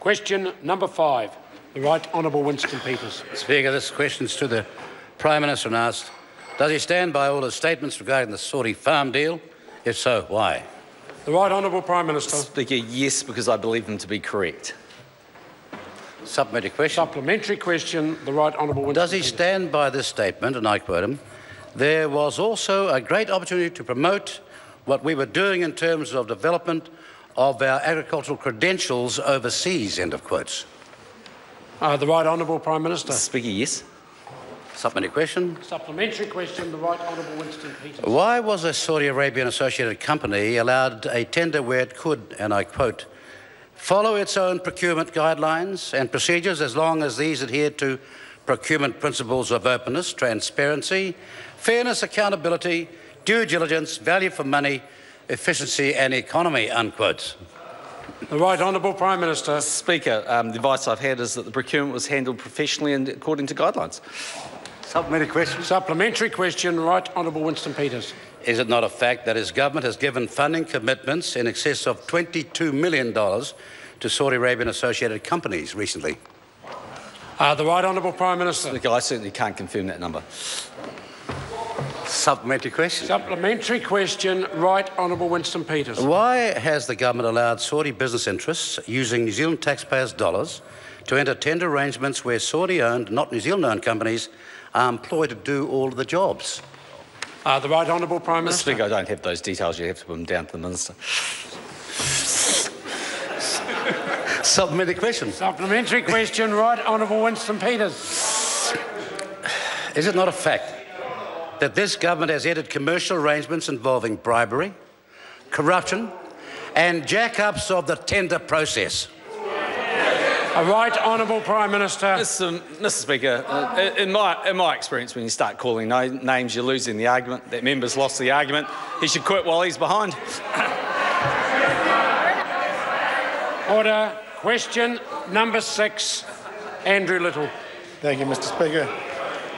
Question number 5. The Right Honourable Winston Peters. Speaker, this question is to the Prime Minister and asked, does he stand by all his statements regarding the Saudi farm deal? If so, why? The Right Honourable Prime Minister. Speaker, yes, because I believe them to be correct. Supplementary question. Supplementary question. The Right Honourable Winston Does he Peters. stand by this statement, and I quote him, there was also a great opportunity to promote what we were doing in terms of development of our agricultural credentials overseas, end of quotes. The Right Honourable Prime Minister. Speaker, yes. Supplementary question. Supplementary question. The Right Honourable Winston Peters. Why was a Saudi Arabian associated company allowed a tender where it could, and I quote, follow its own procurement guidelines and procedures as long as these adhered to procurement principles of openness, transparency, fairness, accountability, due diligence, value for money, efficiency and economy, unquote? The Right Honourable Prime Minister. Speaker, the advice I've had is that the procurement was handled professionally and according to guidelines. Supplementary question. Supplementary question. Right Honourable Winston Peters. Is it not a fact that his government has given funding commitments in excess of $22 million to Saudi Arabian associated companies recently? The Right Honourable Prime Minister. Speaker, I certainly can't confirm that number. Supplementary question. Supplementary question. Right Honourable Winston Peters. Why has the government allowed Saudi business interests using New Zealand taxpayers' dollars to enter tender arrangements where Saudi-owned, not New Zealand-owned companies are employed to do all of the jobs? The Right Honourable Prime Minister. Speaker, I don't have those details. You have to put them down to the Minister. Supplementary question. Supplementary question. Right Honourable Winston Peters. Is it not a fact that this government has entered commercial arrangements involving bribery, corruption and jack-ups of the tender process? Right Honourable Prime Minister. Mr. Speaker, in my experience, when you start calling names, you're losing the argument. That member's lost the argument. He should quit while he's behind. Order. Question number 6. Andrew Little. Thank you, Mr. Speaker.